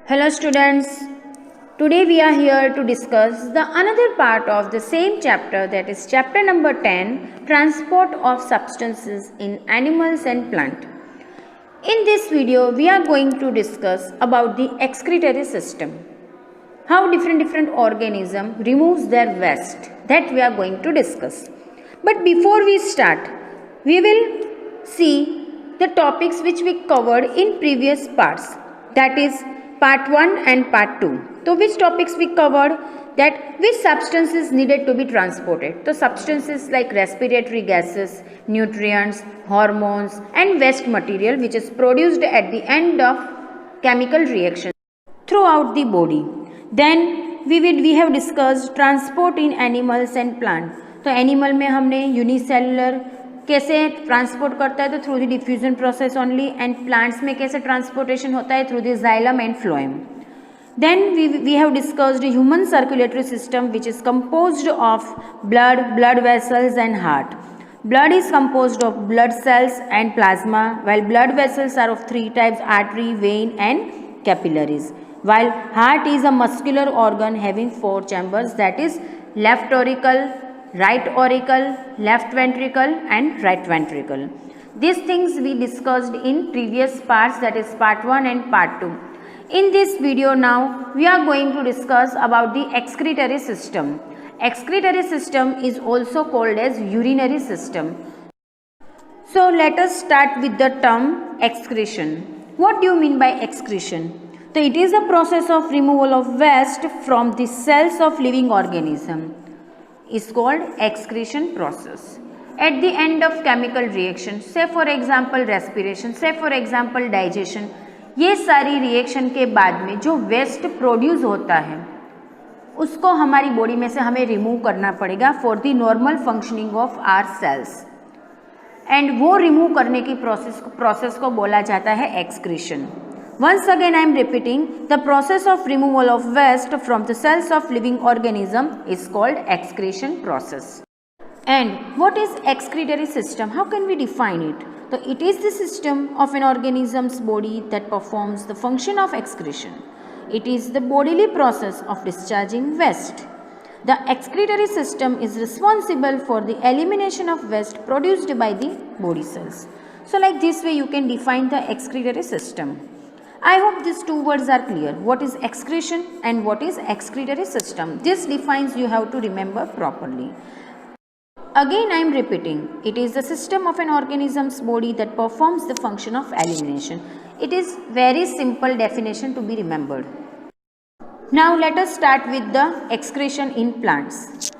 Hello students, today we are here to discuss the another part of the same chapter, that is chapter number 10, transport of substances in animals and plant. In this video we are going to discuss about the excretory system, how different organism removes their waste, that we are going to discuss. But before we start, we will see the topics which we covered in previous parts, that is part 1 and part 2. So which topics we covered? That which substances needed to be transported. So substances like respiratory gases, nutrients, hormones and waste material which is produced at the end of chemical reaction throughout the body. Then we have discussed transport in animals and plant. तो animal में हमने unicellular कैसे transport करता है, तो through the diffusion process only, and plants में कैसे transportation होता है, through the xylem and phloem. Then we have discussed human circulatory system which is composed of blood vessels and heart. Blood is composed of blood cells and plasma, while blood vessels are of three types: artery, vein and capillaries. While heart is a muscular organ having four chambers, that is left auricle, right auricle, left ventricle and right ventricle. These things we discussed in previous parts, that is part 1 and part 2. In this video now we are going to discuss about the excretory system. Excretory system is also called as urinary system. So let us start with the term excretion. What do you mean by excretion? So it is a process of removal of waste from the cells of living organism. Is called excretion process. At the end of chemical reaction, say for example respiration, say for example digestion, ये सारी reaction के बाद में जो waste produce होता है उसको हमारी बॉडी में से हमें रिमूव करना पड़ेगा for the normal functioning of our cells, and वो रिमूव करने की प्रोसेस को बोला जाता है excretion. Once again I am repeating, the process of removal of waste from the cells of living organism is called excretion process. And what is excretory system? How can we define it? So it is the system of an organism's body that performs the function of excretion. It is the bodily process of discharging waste. The excretory system is responsible for the elimination of waste produced by the body cells. So like this way you can define the excretory system. I hope these two words are clear. What is excretion and what is excretory system? This defines you have to remember properly. Again I am repeating, it is the system of an organism's body that performs the function of elimination. It is very simple definition to be remembered. Now let us start with the excretion in plants.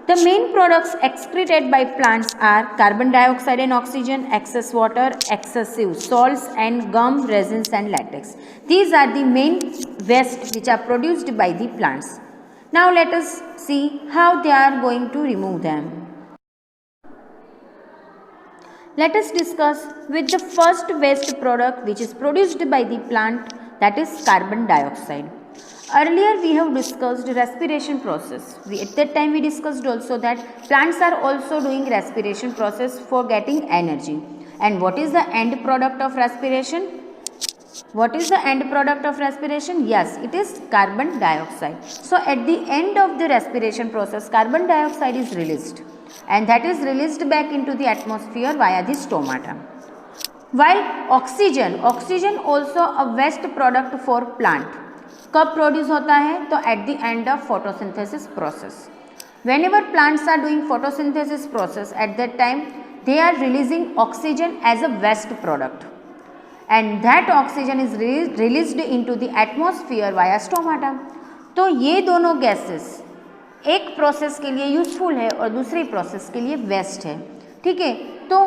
The main products excreted by plants are carbon dioxide and oxygen, excess water, excessive salts and gum, resins and latex. These are the main waste which are produced by the plants. Now let us see how they are going to remove them. Let us discuss with the first waste product which is produced by the plant, that is carbon dioxide. Earlier we have discussed respiration process. At that time we discussed also that plants are also doing respiration process for getting energy. And what is the end product of respiration? What is the end product of respiration? Yes, it is carbon dioxide. So at the end of the respiration process, carbon dioxide is released, and that is released back into the atmosphere via the stomata. While oxygen also a waste product for plant. कब produce होता है? तो eight the end of photosynthesis process. Whenever plants are doing photosynthesis process, at that time they are releasing oxygen as a waste product, and that oxygen is released into the atmosphere via stomata. तो ये दोनों gases एक process के लिए useful है और दूसरी process के लिए वेस्ट है. ठीक है, तो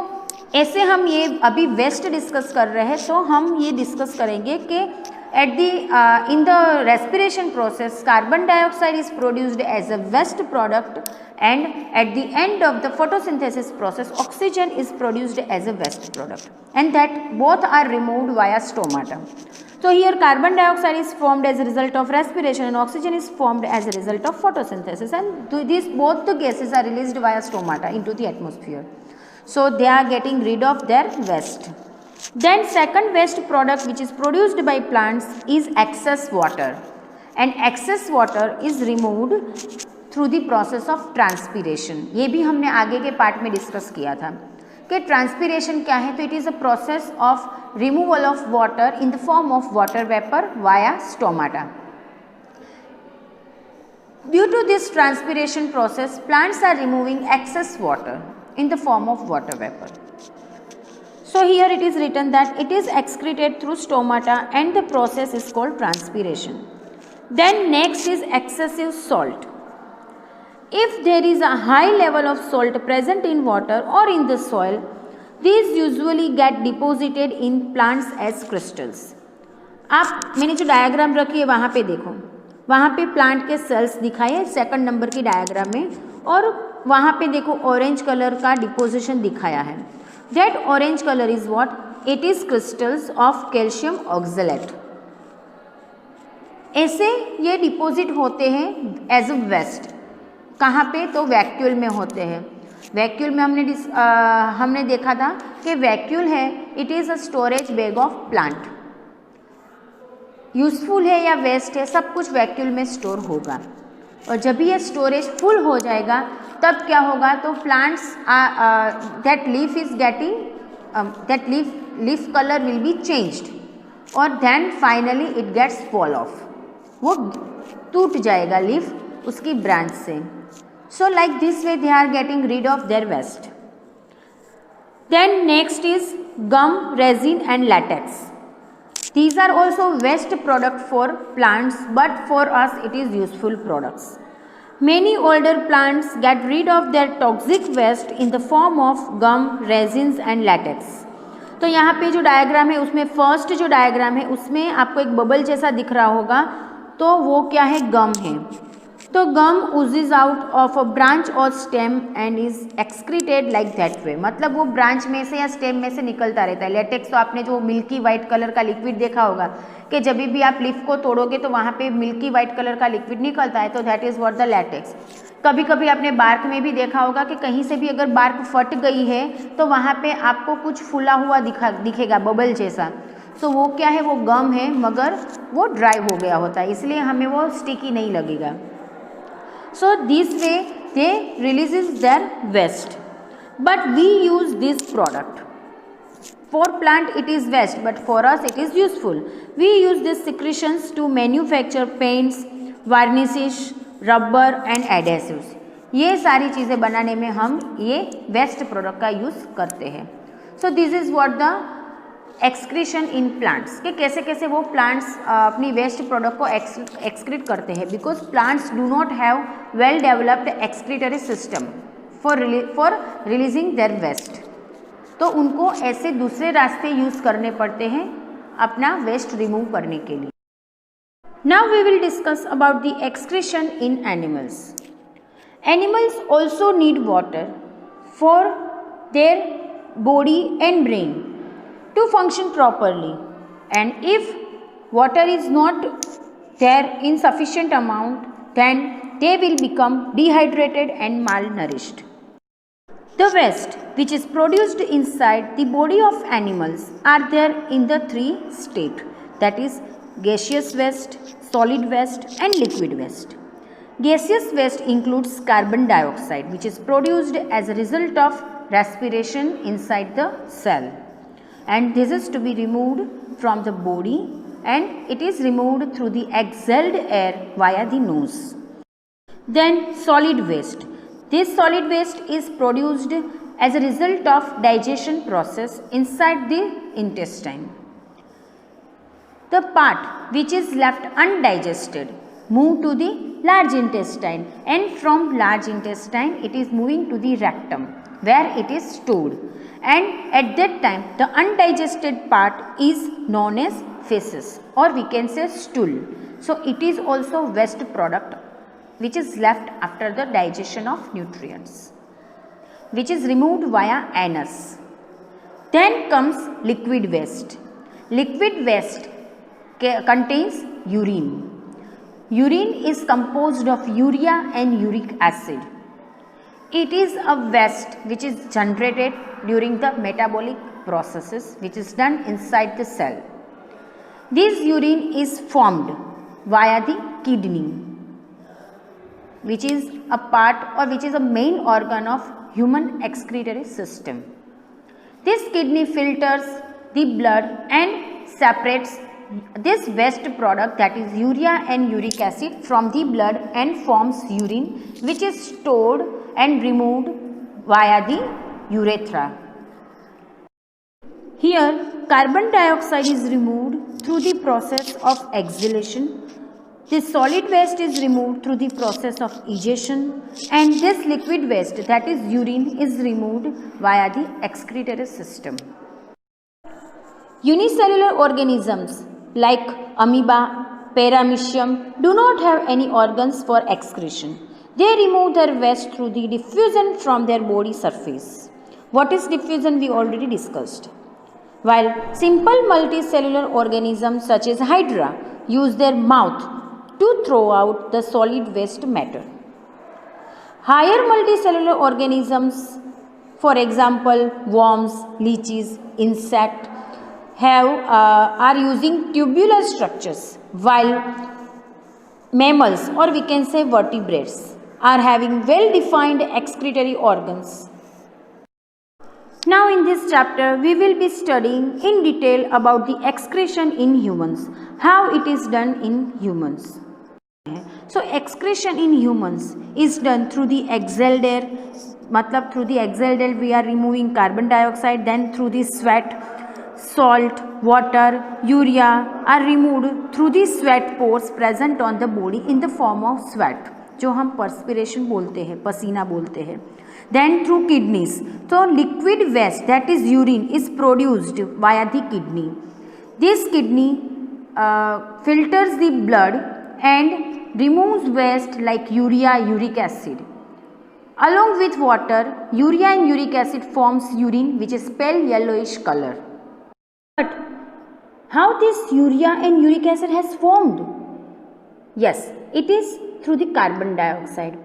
ऐसे हम ये अभी वेस्ट डिस्कस कर रहे हैं, तो हम ये डिस्कस करेंगे कि in the respiration process carbon dioxide is produced as a waste product, and at the end of the photosynthesis process oxygen is produced as a waste product, and that both are removed via stomata. So here carbon dioxide is formed as a result of respiration and oxygen is formed as a result of photosynthesis, and these both the gases are released via stomata into the atmosphere. So they are getting rid of their waste. Then second waste product which is produced by plants is excess water, and excess water is removed through the process of transpiration. ये भी हमने आगे के part में discuss किया था कि transpiration क्या है. तो it is a process of removal of water in the form of water vapour via stomata. Due to this transpiration process, plants are removing excess water in the form of water vapor. So here it is written that it is excreted through stomata and the process is called transpiration. Then next is excessive salt. If there is a high level of salt present in water or in the soil, these usually get deposited in plants as crystals. आप मैंने जो diagram रखी है वहाँ पे देखो, वहाँ पे प्लांट के सेल्स दिखाए है सेकंड नंबर की डायग्राम में, और वहाँ पे देखो ऑरेंज कलर का डिपोजिशन दिखाया है. That orange colour is what? It is crystals of calcium oxalate. ऐसे ये डिपॉजिट होते हैं एज अ वेस्ट. कहाँ पे? तो वैक्यूल में होते हैं. वैक्यूल में हमने देखा था कि वैक्यूल है, it is a storage bag of plant. Useful है या वेस्ट है, सब कुछ वैक्यूल में स्टोर होगा. और जब भी ये स्टोरेज फुल हो जाएगा तब क्या होगा? तो plants that leaf is getting that leaf colour will be changed, और then finally it gets fall off. वो टूट जाएगा लीफ उसकी ब्रांच से. So like this way they are getting rid of their waste. Then next is gum, resin and latex. These are also waste product for plants, but for us it is useful products. Many older plants get rid of their toxic waste in the form of gum, resins and latex. तो यहाँ पे जो diagram है उसमें first जो diagram है उसमें आपको एक बबल जैसा दिख रहा होगा, तो वो क्या है? गम है. तो गम oozes out of a branch or stem and is excreted like that way. मतलब वो ब्रांच में से या स्टेम में से निकलता रहता है. लेटेक्स तो आपने जो मिल्की वाइट कलर का लिक्विड देखा होगा कि जब भी आप लीफ को तोड़ोगे तो वहाँ पे मिल्की वाइट कलर का लिक्विड निकलता है, तो that is what the latex. कभी कभी आपने बार्क में भी देखा होगा कि कहीं से भी अगर बार्क फट गई है तो वहाँ पे आपको कुछ फूला हुआ दिखेगा बबल जैसा. सो वो क्या है? वो गम है, मगर वो ड्राई हो गया होता है, इसलिए हमें वो स्टिकी नहीं लगेगा. So this way they releases their waste, but we use this product. For plant it is waste, but for us it is useful. We use these secretions to manufacture paints, varnishes, rubber and adhesives. ये सारी चीज़ें बनाने में हम ये waste product का use करते हैं. So this is what the excretion in plants, कि कैसे कैसे वो प्लांट्स अपनी वेस्ट प्रोडक्ट को एक्सक्रीट करते हैं. Because plants do not have well developed excretory system for releasing their waste. तो उनको ऐसे दूसरे रास्ते यूज़ करने पड़ते हैं अपना वेस्ट रिमूव करने के लिए. Now we will discuss about the excretion in animals. Animals also need water for their body and brain to function properly, and if water is not there in sufficient amount, then they will become dehydrated and malnourished. The waste which is produced inside the body of animals are there in the three states, that is gaseous waste, solid waste and liquid waste. Gaseous waste includes carbon dioxide which is produced as a result of respiration inside the cell, and this is to be removed from the body, and it is removed through the exhaled air via the nose. Then solid waste. This solid waste is produced as a result of digestion process inside the intestine. The part which is left undigested move to the large intestine, and from large intestine it is moving to the rectum where it is stored, and at that time the undigested part is known as feces, or we can say stool. So it is also waste product which is left after the digestion of nutrients, which is removed via anus. Then comes liquid waste. Liquid waste contains urine. Urine is composed of urea and uric acid. It is a waste which is generated during the metabolic processes which is done inside the cell. This urine is formed via the kidney, which is a part or which is a main organ of human excretory system. This kidney filters the blood and separates this waste product, that is urea and uric acid, from the blood and forms urine, which is stored and removed via the urethra. Here carbon dioxide is removed through the process of exhalation. This solid waste is removed through the process of egestion, and this liquid waste, that is urine, is removed via the excretory system. Unicellular organisms like amoeba, paramecium do not have any organs for excretion. They remove their waste through the diffusion from their body surface. What is diffusion? We already discussed. While simple multicellular organisms such as Hydra use their mouth to throw out the solid waste matter. Higher multicellular organisms, for example worms, leeches, insects, are using tubular structures, while mammals, or we can say vertebrates, are having well-defined excretory organs. Now in this chapter we will be studying in detail about the excretion in humans, how it is done in humans. So excretion in humans is done through the exhaled air, matlab through the exhaled air we are removing carbon dioxide, then through the sweat, salt, water, urea are removed through the sweat pores present on the body in the form of sweat, जो हम perspiration बोलते हैं, पसीना बोलते हैं. Then through kidneys, so liquid waste, that is urine, is produced via the kidney. This kidney filters the blood and removes waste like urea, uric acid. Along with water, urea and uric acid forms urine, which is pale yellowish color. But how this urea and uric acid has formed? Yes, it is through the carbon dioxide.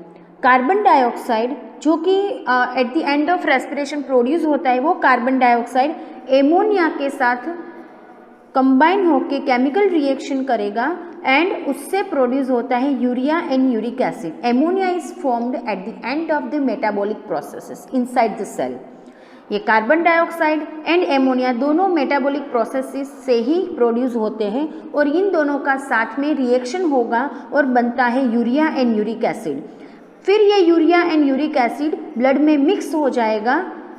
Carbon dioxide जो कि eight the end of respiration produce होता है, वो carbon dioxide ammonia के साथ combine होकर chemical reaction करेगा and उससे प्रोड्यूस होता है urea and uric acid. Ammonia is formed at the end of the metabolic processes inside the cell. ये कार्बन डाइऑक्साइड एंड एमोनिया दोनों मेटाबॉलिक प्रोसेसेस से ही प्रोड्यूस होते हैं और इन दोनों का साथ में रिएक्शन होगा और बनता है यूरिया एंड यूरिक एसिड. फिर ये urea and uric acid blood में मिक्स हो जाएगा,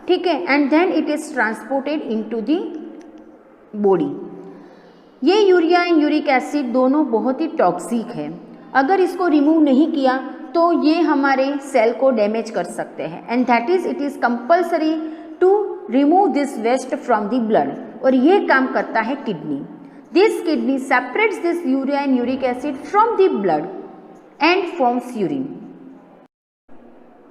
ठीक है, and then it is transported into the body. ये यूरिया एंड यूरिक एसिड दोनों बहुत ही टॉक्सिक है. अगर इसको रिमूव नहीं किया तो ये हमारे सेल को डैमेज कर सकते हैं, and that is it is compulsory to remove this waste from the blood, और ये काम करता है kidney. This kidney separates this urea and uric acid from the blood and forms urine.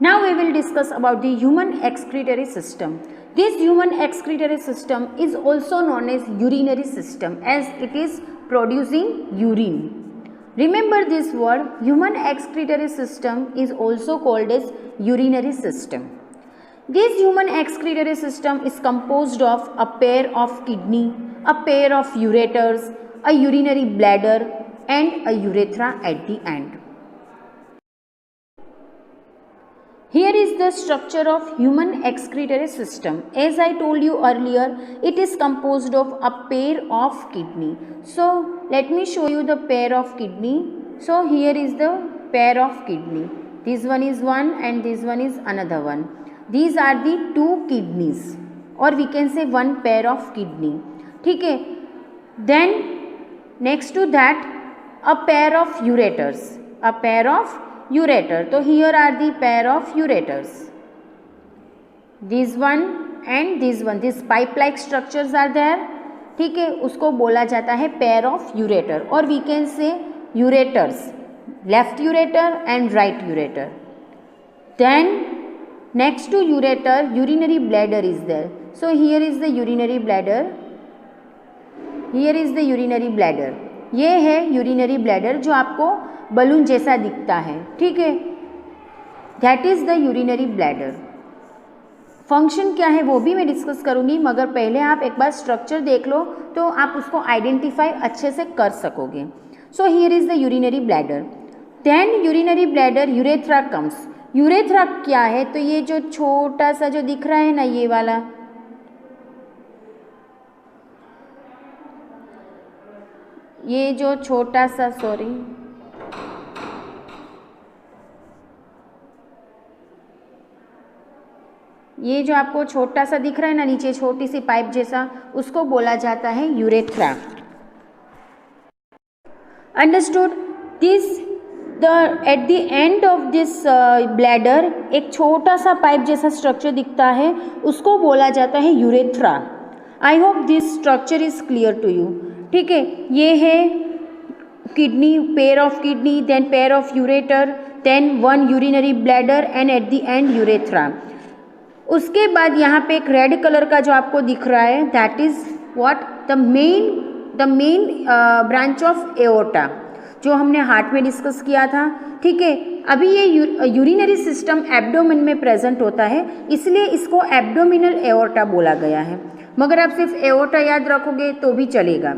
Now we will discuss about the human excretory system. This human excretory system is also known as urinary system, as it is producing urine. Remember this word, human excretory system is also called as urinary system. This human excretory system is composed of a pair of kidney, a pair of ureters, a urinary bladder and a urethra at the end. Here is the structure of human excretory system. As I told you earlier, it is composed of a pair of kidney. So let me show you the pair of kidney. So here is the pair of kidney. This one is one and this one is another one. These are the two kidneys, or we can say one pair of kidney. ठीक है. Then next to that a pair of ureters. A pair of ureter. So here are the pair of ureters. This one and this one. These pipe-like structures are there. ठीक है, उसको बोला जाता है pair of ureter, or we can say ureters. Left ureter and right ureter. Then next to ureter, urinary bladder is there. So here is the urinary bladder. Here is the urinary bladder. ये है urinary bladder जो आपको balloon जैसा दिखता है, ठीक है, that is the urinary bladder. Function क्या है वो भी मैं डिस्कस करूँगी, मगर पहले आप एक बार स्ट्रक्चर देख लो तो आप उसको आइडेंटिफाई अच्छे से कर सकोगे। So here is the urinary bladder, then urinary bladder urethra comes. Urethra क्या है, तो ये जो छोटा सा जो दिख रहा है ना, ये वाला, ये जो छोटा सा, ये जो आपको छोटा सा दिख रहा है ना नीचे, छोटी सी पाइप जैसा, उसको बोला जाता है urethra. Understood this? Eight the end of this bladder एक छोटा सा पाइप जैसा स्ट्रक्चर दिखता है, उसको बोला जाता है urethra. I hope this structure is clear to you. ठीक है, ये है kidney, pair of kidney, then pair of ureter, then one urinary bladder and at the end urethra. उसके बाद यहाँ पे एक रेड कलर का जो आपको दिख रहा है, that is what, the main branch of aorta, जो हमने हार्ट में डिस्कस किया था। ठीक है, अभी ये यूरिनरी सिस्टम एब्डोमेन में प्रेजेंट होता है, इसलिए इसको एब्डोमिनल एओर्टा बोला गया है, मगर आप सिर्फ एओर्टा याद रखोगे तो भी चलेगा।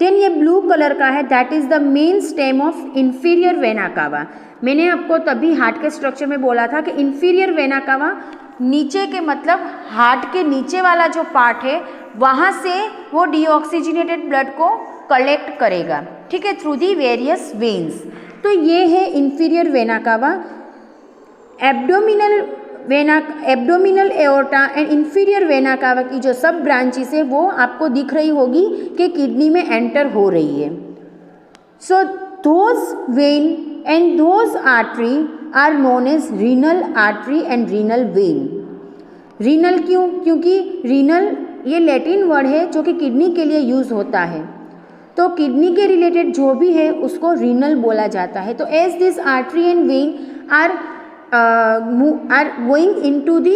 देन ये ब्लू कलर का है, that is the main stem of inferior vena cava. मैंने आपको तभी हार्ट के स्ट्रक्चर में बोला था कि इंफीरियर वेना कावा नीचे के, मतलब हार्ट के नीचे वाला जो पार्ट है, वहाँ से वो डीऑक्सीजनेटेड ब्लड को कलेक्ट करेगा। ठीक है, थ्रू दी वेरियस वेन्स। तो ये है inferior vena cava. Abdominal aorta and inferior vena cava की जो सब ब्रांचेस है वो आपको दिख रही होगी कि किडनी में एंटर हो रही है। So those vein and those artery are known as renal artery and renal vein. Renal क्यों? क्योंकि रीनल ये लैटिन वर्ड है जो कि किडनी के लिए यूज होता है, तो किडनी के रिलेटेड जो भी है उसको रीनल बोला जाता है। तो as this artery and vein are going into the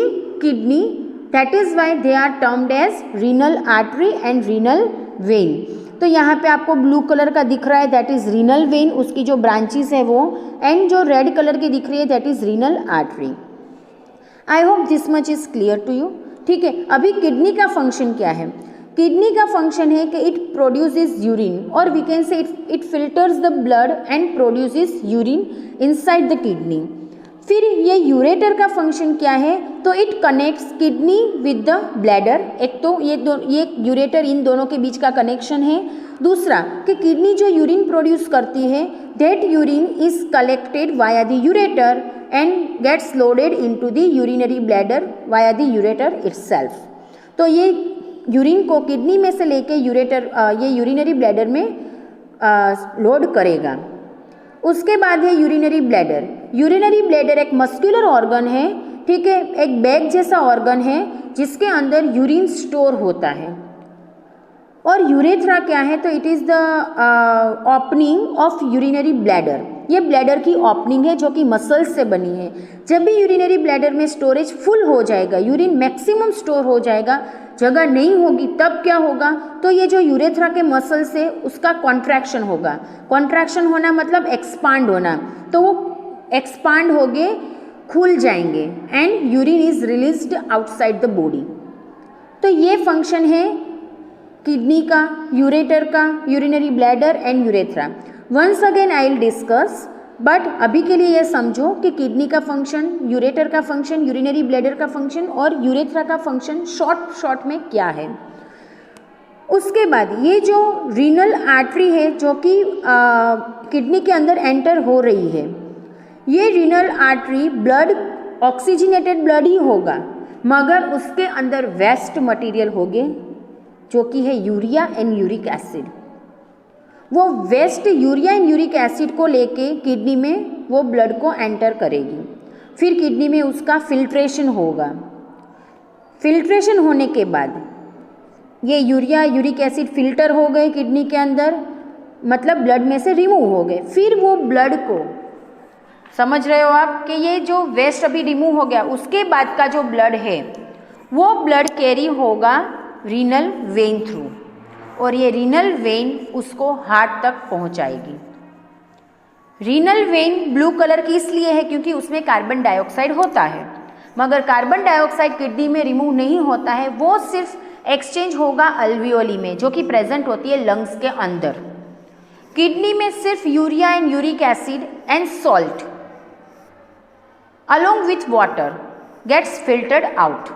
kidney, that is why they are termed as renal artery and renal vein. तो यहाँ पे आपको ब्लू कलर का दिख रहा है, दैट इज रीनल वेन, उसकी जो ब्रांचेस है वो, एंड जो रेड कलर की दिख रही है that is renal artery. I hope this much is clear to you. ठीक है, अभी किडनी का फंक्शन क्या है? किडनी का फंक्शन है कि इट प्रोड्यूसेस यूरिन, और we can say it filters the blood and produces urine inside the kidney. फिर ये यूरेटर का फंक्शन क्या है? तो it connects kidney with the bladder. एक तो ये यूरेटर इन दोनों के बीच का कनेक्शन है। दूसरा कि किडनी जो यूरिन प्रोड्यूस करती है, that urine is collected via the ureter and gets loaded into the urinary bladder via the ureter itself. तो ये यूरिन को किडनी में से लेके ये यूरिनरी ब्लैडर में लोड करेगा। उसके बाद है यूरिनरी ब्लैडर। यूरिनरी ब्लैडर एक मस्कुलर ऑर्गन है, ठीक है, एक बैग जैसा ऑर्गन है जिसके अंदर यूरिन स्टोर होता है। और यूरेथ्रा क्या है? तो it is the opening of urinary bladder. ये ब्लैडर की ओपनिंग है जो कि मसल्स से बनी है। जब भी यूरिनरी ब्लैडर में स्टोरेज फुल हो जाएगा, यूरिन मैक्सिमम स्टोर हो जाएगा, जगह नहीं होगी, तब क्या होगा? तो ये जो यूरेथ्रा के मसल्स है उसका कॉन्ट्रैक्शन होगा। कॉन्ट्रैक्शन होना मतलब एक्सपांड होना, तो वो एक्सपांड हो गए, खुल जाएंगे and urine is released outside the body. तो ये फंक्शन है किडनी का, यूरेटर का, urinary bladder and urethra. Once again I will discuss, but अभी के लिए ये समझो कि किडनी का फंक्शन, यूरेटर का फंक्शन, यूरिनरी ब्लैडर का फंक्शन और यूरेथ्रा का फंक्शन शॉर्ट में क्या है। उसके बाद ये जो रीनल आर्टरी है जो कि किडनी के अंदर एंटर हो रही है, ये renal artery blood oxygenated blood ही होगा, मगर उसके अंदर वेस्ट मटेरियल होंगे जो कि है यूरिया एंड यूरिक एसिड। वो waste urea and uric acid को लेके किडनी में वो ब्लड को एंटर करेगी। फिर किडनी में उसका फिल्ट्रेशन होगा। फिल्ट्रेशन होने के बाद ये यूरिया यूरिक एसिड फिल्टर हो गए किडनी के अंदर, मतलब ब्लड में से रिमूव हो गए। फिर वो ब्लड को, समझ रहे हो आप कि ये जो वेस्ट अभी रिमूव हो गया, उसके बाद का जो ब्लड है वो ब्लड कैरी होगा रीनल वेन थ्रू, और ये रीनल वेन उसको हार्ट तक पहुंचाएगी। रीनल वेन ब्लू कलर की इसलिए है क्योंकि उसमें कार्बन डाइऑक्साइड होता है, मगर कार्बन डाइऑक्साइड किडनी में रिमूव नहीं होता है, वो सिर्फ एक्सचेंज होगा अल्वियोली में, जो कि प्रेजेंट होती है लंग्स के अंदर। किडनी में सिर्फ urea and uric acid and salt along with water gets filtered out.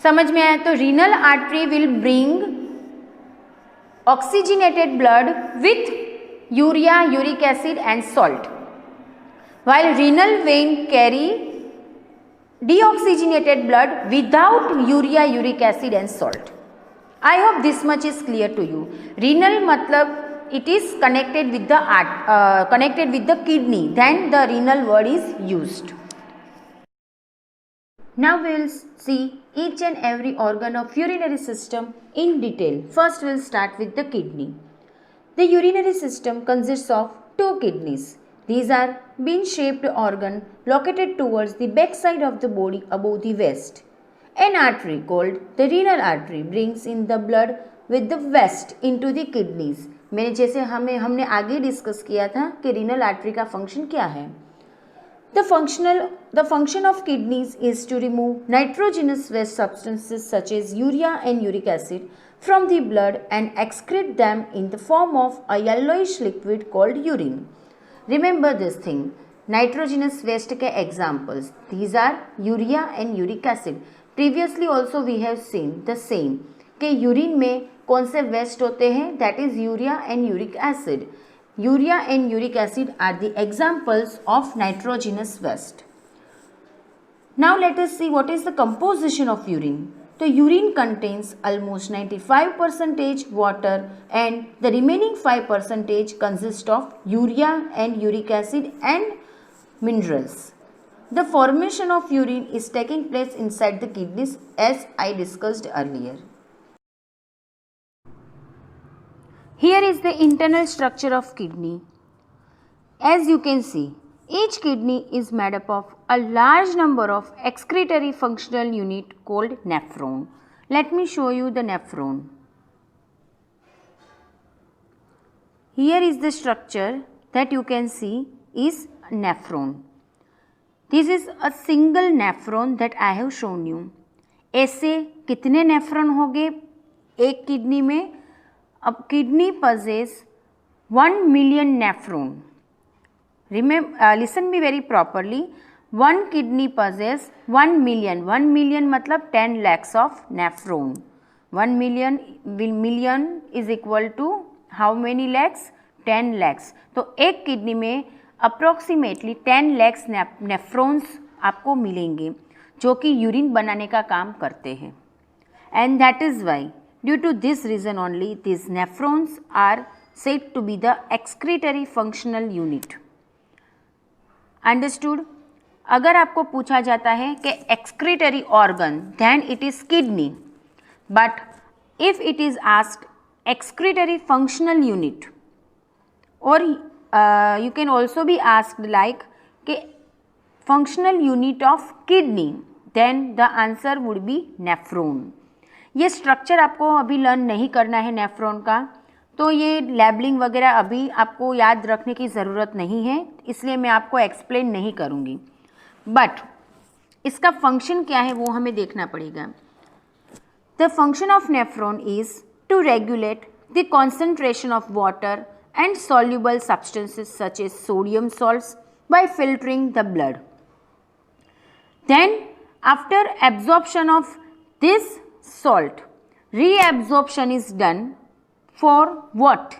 समझ में आया? तो renal artery will bring oxygenated blood with urea, uric acid and salt, while renal vein carry deoxygenated blood without urea, uric acid and salt. I hope this much is clear to you. Renal matlab it is connected with the kidney, then the renal word is used. Now we will see each and every organ of urinary system in detail. First we will start with the kidney. The urinary system consists of two kidneys. These are bean-shaped organ located towards the back side of the body above the waist. An artery called the renal artery brings in the blood with the waste into the kidneys. मैंने जैसे हमने आगे discuss किया था कि renal artery का function क्या है। The function of kidneys is to remove nitrogenous waste substances such as urea and uric acid from the blood and excrete them in the form of a yellowish liquid called urine. Remember this thing. Nitrogenous waste के examples. These are urea and uric acid. Previously also we have seen the same कि urine में कौन से waste होते हैं? That is urea and uric acid. Urea and uric acid are the examples of nitrogenous waste. Now let us see what is the composition of urine. The urine contains almost 95% water and the remaining 5% consists of urea and uric acid and minerals. The formation of urine is taking place inside the kidneys as I discussed earlier. Here is the internal structure of kidney. As you can see, each kidney is made up of a large number of excretory functional unit called nephron. Let me show you the nephron. Here is the structure that you can see is nephron. This is a single nephron that I have shown you. ऐसे कितने nephron होंगे एक kidney में? अब kidney possess 1 million nephron. Listen me very properly. One kidney possess 1 million. 1 million मतलब 10 lakhs of nephron. 1 million is equal to how many lakhs? 10 lakhs. तो एक kidney में approximately 10 lakhs nephrons आपको मिलेंगे जो कि यूरिन बनाने का काम करते हैं. And that is why due to this reason only these nephrons are said to be the excretory functional unit. Understood? अगर आपको पूछा जाता है कि excretory organ then it is kidney, but if it is asked excretory functional unit or you can also be asked like कि functional unit of kidney, then the answer would be nephron. ये structure आपको अभी learn नहीं करना है nephron का, तो ये लेबलिंग वगैरह अभी आपको याद रखने की ज़रूरत नहीं है, इसलिए मैं आपको एक्सप्लेन नहीं करूँगी। बट इसका फंक्शन क्या है वो हमें देखना पड़ेगा। The function of nephron is to regulate the concentration of water and soluble substances such as sodium salts by filtering the blood. Then after absorption of this salt, reabsorption is done for what?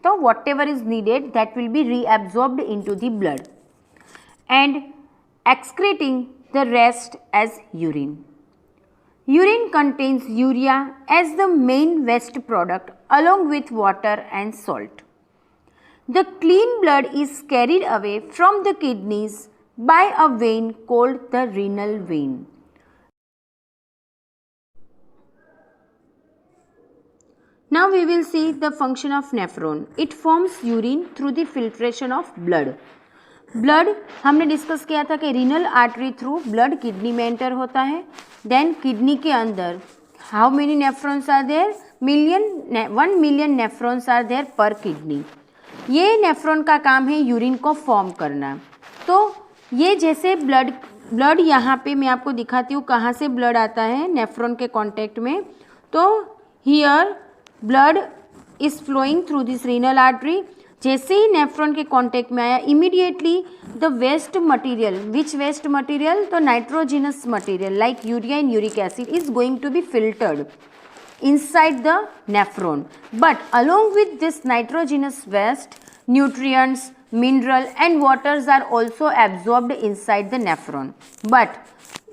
So whatever is needed that will be reabsorbed into the blood and excreting the rest as urine. Urine contains urea as the main waste product along with water and salt. The clean blood is carried away from the kidneys by a vein called the renal vein. Now we will see the function of nephron. It forms urine through the filtration of blood. Blood हमने discuss किया था कि renal artery through blood kidney में enter होता है. Then kidney के अंदर how many nephrons are there? 1 million nephrons are there per kidney. ये नेफ्रॉन का काम है यूरिन को फॉर्म करना. तो ये जैसे ब्लड ब्लड यहाँ पे मैं आपको दिखाती हूँ कहाँ से ब्लड आता है नेफ्रॉन के कांटेक्ट में। तो here blood is flowing through this renal artery. जैसे ही नेफ्रॉन के कांटेक्ट में आया immediately the waste material, which waste material, तो nitrogenous material like urea and uric acid is going to be filtered inside the nephron. But along with this nitrogenous waste, nutrients, mineral and waters are also absorbed inside the nephron. But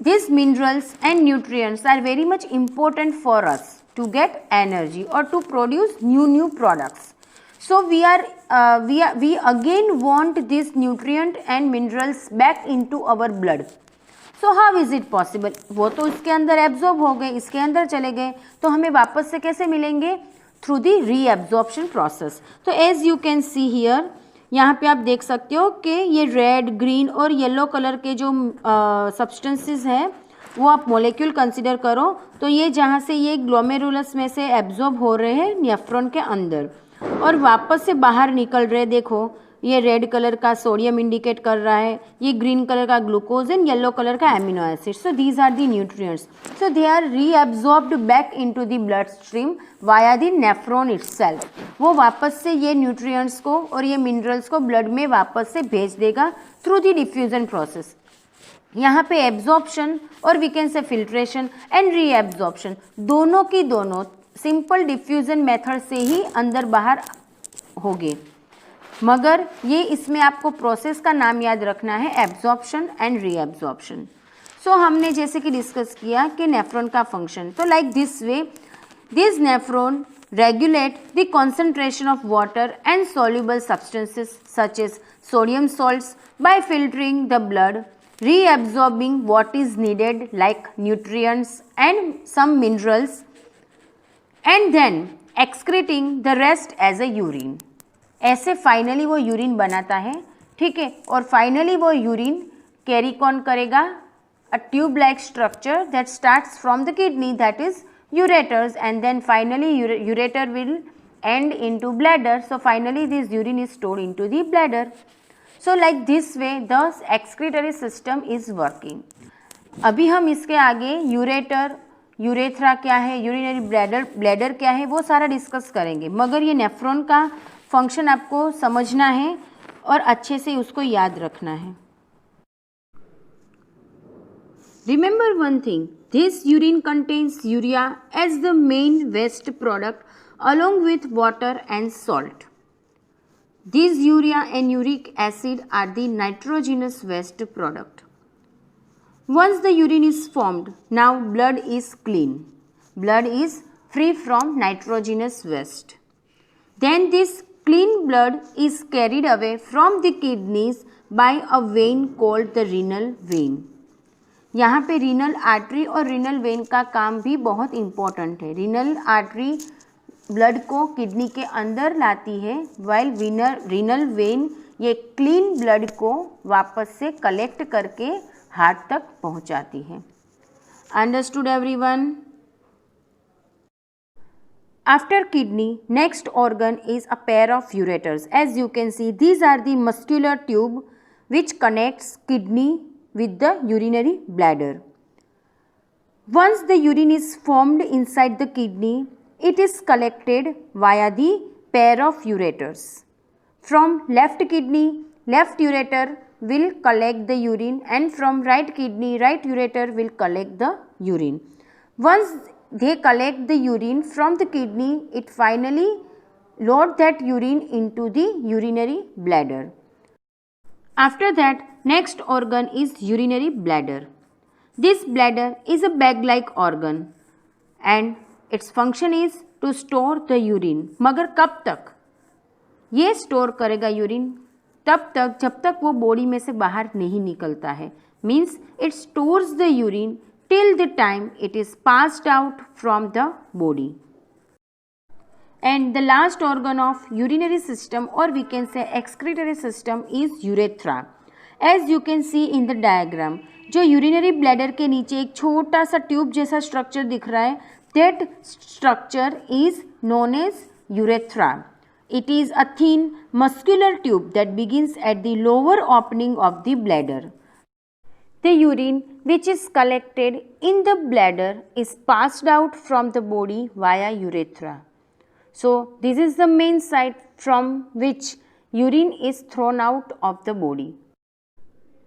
these minerals and nutrients are very much important for us to get energy or to produce new products. So we again want this nutrient and minerals back into our blood. So how is it possible? वो तो इसके अंदर absorb हो गए, इसके अंदर चले गए, तो हमें वापस से कैसे मिलेंगे? Through the reabsorption process. तो as you can see here, यहाँ पे आप देख सकते हो कि ये रेड, ग्रीन और येलो कलर के जो सब्सटेंसेस हैं वो आप मॉलिक्यूल कंसिडर करो, तो ये जहाँ से ये ग्लोमेरुलस में से एब्जॉर्ब हो रहे हैं नेफ्रॉन के अंदर और वापस से बाहर निकल रहे। देखो ये रेड कलर का सोडियम इंडिकेट कर रहा है, ये ग्रीन कलर का ग्लूकोज एंड येलो कलर का amino acid. So these are the nutrients. So they are reabsorbed back into the blood stream via the nephron itself. वो वापस से ये न्यूट्रिएंट्स को और ये मिनरल्स को ब्लड में वापस से भेज देगा थ्रू द डिफ्यूजन प्रोसेस। यहाँ पे एब्जॉर्प्शन और we can say filtration and reabsorption दोनों की दोनों सिंपल डिफ्यूजन मेथड से ही अंदर बाहर होंगे, मगर ये इसमें आपको प्रोसेस का नाम याद रखना है, एब्जॉर्प्शन एंड रीएब्जॉर्प्शन। सो हमने जैसे कि डिस्कस किया कि नेफ्रॉन का फंक्शन, तो like this way this nephron regulate the concentration of water and soluble substances such as sodium salts by filtering the blood, reabsorbing what is needed like nutrients and some minerals, and then excreting the rest as a urine. ऐसे finally वो urine बनाता है, ठीक है, और finally वो urine carry कौन करेगा? A tube like structure that starts from the kidney, that is ureters, and then finally ureter will end into bladder. So finally this urine is stored into the bladder. So like this way the excretory system is working. अभी हम इसके आगे ureter, urethra क्या है, urinary bladder क्या है, वो सारा डिस्कस करेंगे, मगर ये नेफ्रॉन का फंक्शन आपको समझना है और अच्छे से उसको याद रखना है. Remember one thing, this urine contains urea as the main waste product along with water and salt. These urea and uric acid are the nitrogenous waste product. Once the urine is formed, now blood is clean. Blood is free from nitrogenous waste. Then this clean blood is carried away from the kidneys by a vein called the renal vein. यहाँ पे renal artery और renal vein का काम भी बहुत important है. Renal artery blood को kidney के अंदर लाती है, वाइल रीनल वेन ये क्लीन ब्लड को वापस से कलेक्ट करके हार्ट तक पहुंचाती है. Understood everyone? After kidney, next organ is a pair of ureters. As you can see, these are the muscular tube which connects kidney with the urinary bladder. Once the urine is formed inside the kidney, it is collected via the pair of ureters. From left kidney, left ureter will collect the urine, and from right kidney, right ureter will collect the urine. Once they collect the urine from the kidney, it finally load that urine into the urinary bladder. After that, next organ is urinary bladder. This bladder is a bag-like organ and its function is to store the urine. मगर कब तक ये store करेगा urine? तब तक जब तक वो बॉडी में से बाहर नहीं निकलता है. Means it stores the urine till the time it is passed out from the body. And the last organ of urinary system, or we can say excretory system, is urethra. As you can see in the diagram, जो urinary bladder के नीचे एक छोटा सा tube जैसा structure दिख रहा है, that structure is known as urethra. It is a thin muscular tube that begins at the lower opening of the bladder. The urine which is collected in the bladder is passed out from the body via urethra. So this is the main site from which urine is thrown out of the body.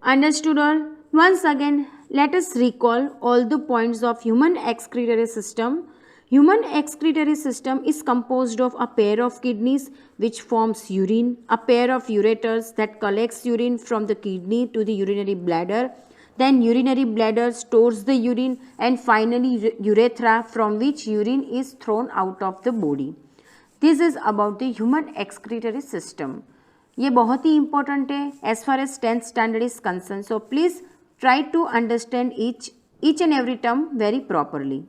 Understood all? Once again, let us recall all the points of human excretory system. Human excretory system is composed of a pair of kidneys which forms urine, a pair of ureters that collects urine from the kidney to the urinary bladder, then urinary bladder stores the urine, and finally urethra from which urine is thrown out of the body. This is about the human excretory system. ये बहुत ही important है as far as 10th standard is concerned. So please try to understand each and every term very properly.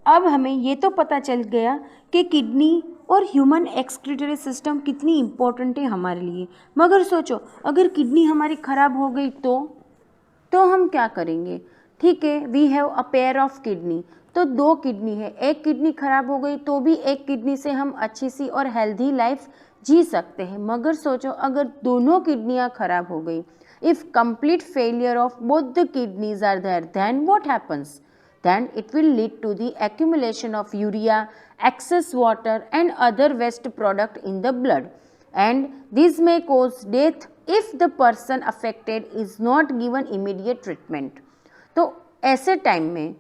अब हमें ये तो पता चल गया कि किडनी और ह्यूमन एक्सक्रीटरी सिस्टम कितनी इम्पोर्टेंट है हमारे लिए। मगर सोचो, अगर किडनी हमारी ख़राब हो गई तो हम क्या करेंगे? ठीक है, we have a pair of kidney, तो 2 किडनी है, एक किडनी खराब हो गई तो भी एक किडनी से हम अच्छी सी और हेल्दी लाइफ जी सकते हैं। मगर सोचो, अगर दोनों किडनियाँ खराब हो गई, if complete failure of both the kidneys are there, then what happens? Then it will lead to the accumulation of urea, excess water and other waste product in the blood, and this may cause death if the person affected is not given immediate treatment. तो ऐसे time में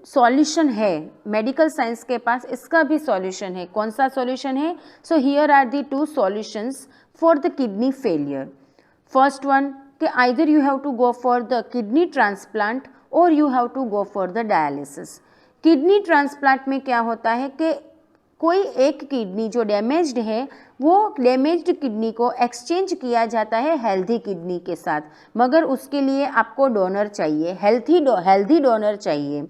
solution है, medical science के पास इसका भी solution है। कौन सा सॉल्यूशन है? So here are the 2 solutions for the kidney failure. First one कि either you have to go for the kidney transplant और you have to go for the dialysis. Kidney transplant में क्या होता है कि कोई एक किडनी जो डैमेज्ड है वो डैमेज्ड किडनी को एक्सचेंज किया जाता है हेल्दी किडनी के साथ, मगर उसके लिए आपको डोनर चाहिए, हेल्दी डोनर चाहिए.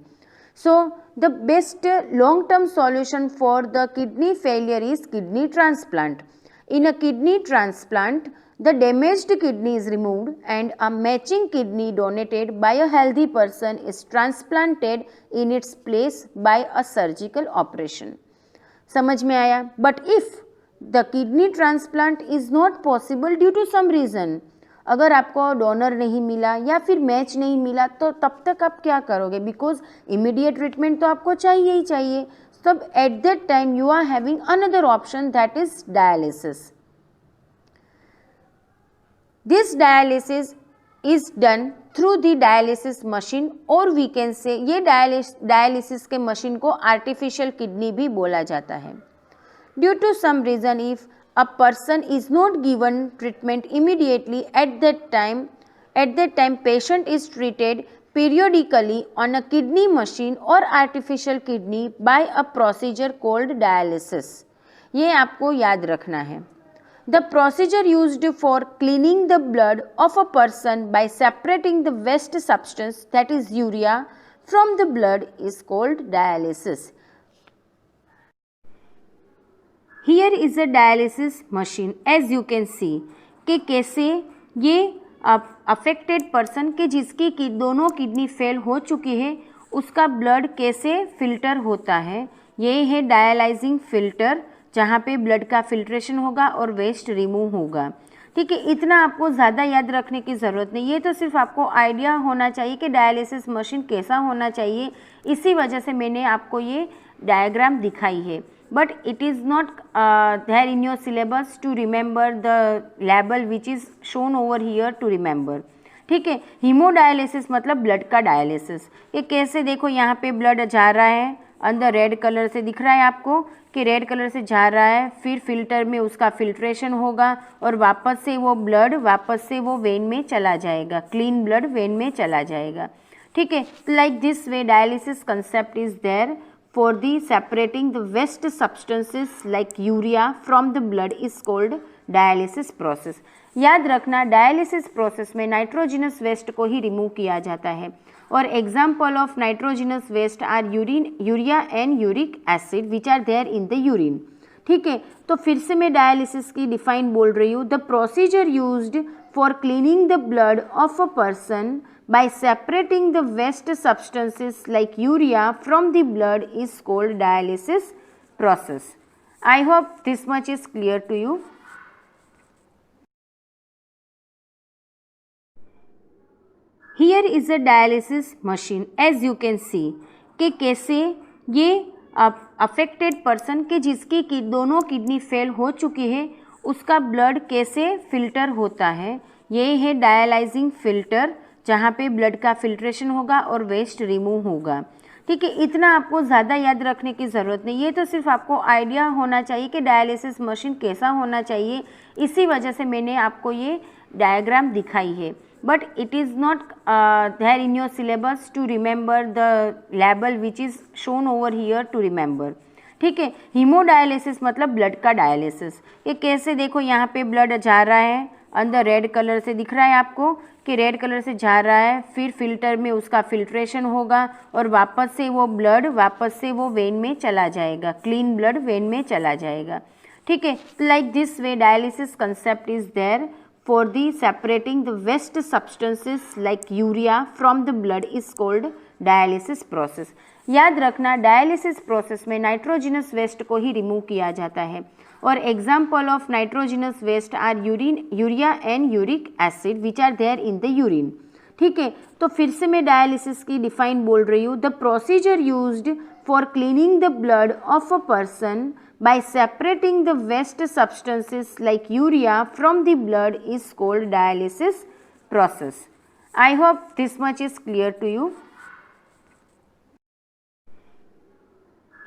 So the best long term solution for the kidney failure is kidney transplant. In a kidney transplant the damaged kidney is removed and a matching kidney donated by a healthy person is transplanted in its place by a surgical operation. समझ में आया? But if the kidney transplant is not possible due to some reason, अगर आपको donor नहीं मिला या फिर match नहीं मिला तो तब तक आप क्या करोगे? बिकॉज इमीडिएट ट्रीटमेंट तो आपको चाहिए ही चाहिए. तब at that time you are having another option, that is dialysis. This dialysis is done through the dialysis machine, और we can say ये dialysis के मशीन को artificial kidney भी बोला जाता है. Due to some reason, if a person is not given treatment immediately at that time patient is treated periodically on a kidney machine or artificial kidney by a procedure called dialysis. ये आपको याद रखना है. The procedure used for cleaning the blood of a person by separating the waste substance, that is urea, from the blood is called dialysis. Here is a dialysis machine, as you can see कि कैसे ये affected person के जिसकी दोनों kidney fail हो चुकी है उसका ब्लड कैसे फिल्टर होता है. ये है डायलाइजिंग फिल्टर, जहाँ पे ब्लड का फिल्ट्रेशन होगा और वेस्ट रिमूव होगा. ठीक है, इतना आपको ज़्यादा याद रखने की ज़रूरत नहीं, ये तो सिर्फ आपको आइडिया होना चाहिए कि डायलिसिस मशीन कैसा होना चाहिए. इसी वजह से मैंने आपको ये डायग्राम दिखाई है. But it is not there in your syllabus to remember the label which is shown over here to remember. ठीक है, हीमोडायलिसिस मतलब ब्लड का डायलिसिस. ये कैसे, देखो यहाँ पे ब्लड जा रहा है, अंदर रेड कलर से दिख रहा है आपको कि रेड कलर से जा रहा है, फिर फिल्टर में उसका फिल्ट्रेशन होगा और वापस से वो वेन में चला जाएगा, क्लीन ब्लड वेन में चला जाएगा. ठीक है, like this way dialysis concept is there for the separating the waste substances like urea from the blood is called dialysis process. याद रखना, डायलिसिस प्रोसेस में नाइट्रोजिनस वेस्ट को ही रिमूव किया जाता है और example of nitrogenous waste are urea and uric acid which are there in the urine. ठीक है, तो फिर से मैं डायलिसिस की डिफाइन बोल रही हूँ. The procedure used for cleaning the blood of a person by separating the waste substances like urea from the blood is called dialysis process. I hope this much is clear to you. Here is a dialysis machine as you can see कि कैसे ये affected person के जिसकी दोनों kidney fail हो चुकी है उसका ब्लड कैसे फिल्टर होता है। ये है डायलाइजिंग फिल्टर जहाँ पे ब्लड का फिल्ट्रेशन होगा और वेस्ट रिमूव होगा। ठीक है, इतना आपको ज़्यादा याद रखने की ज़रूरत नहीं, ये तो सिर्फ आपको आइडिया होना चाहिए कि डायलिसिस मशीन कैसा होना चाहिए। इसी वजह से मैंने आपको ये डायग्राम दिखाई है, but it is not there in your syllabus to remember the label which is shown over here to remember. ठीक है, हीमोडायलिसिस मतलब ब्लड का डायलिसिस। ये कैसे, देखो यहाँ पे ब्लड जा रहा है, अंदर रेड कलर से दिख रहा है आपको कि रेड कलर से जा रहा है, फिर फिल्टर में उसका फिल्ट्रेशन होगा और वापस से वो वेन में चला जाएगा, क्लीन ब्लड वेन में चला जाएगा। ठीक है, like this way dialysis concept is there for the separating the waste substances like urea from the blood is called dialysis process। याद रखना डायलिसिस प्रोसेस में नाइट्रोजिनस वेस्ट को ही रिमूव किया जाता है और example of nitrogenous waste are urea and uric acid which are there in the urine. ठीक है, तो फिर से मैं डायलिसिस की डिफाइन बोल रही हूँ। The procedure used for cleaning the blood of a person by separating the waste substances like urea from the blood is called dialysis process। I hope this much is clear to you।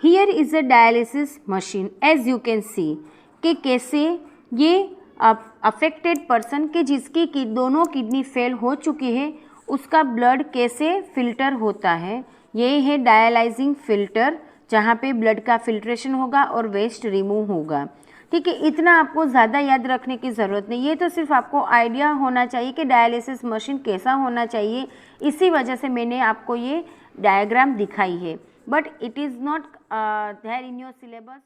Here is a dialysis machine as you can see कि कैसे ये affected person के जिसकी दोनों kidney fail हो चुकी है उसका ब्लड कैसे फिल्टर होता है। ये है डायलाइजिंग फिल्टर जहाँ पे ब्लड का फिल्ट्रेशन होगा और वेस्ट रिमूव होगा। ठीक है, इतना आपको ज़्यादा याद रखने की ज़रूरत नहीं, ये तो सिर्फ आपको आइडिया होना चाहिए कि डायलिसिस मशीन कैसा होना चाहिए। इसी वजह से मैंने आपको ये डायग्राम दिखाई है, but it is not there in your syllabus.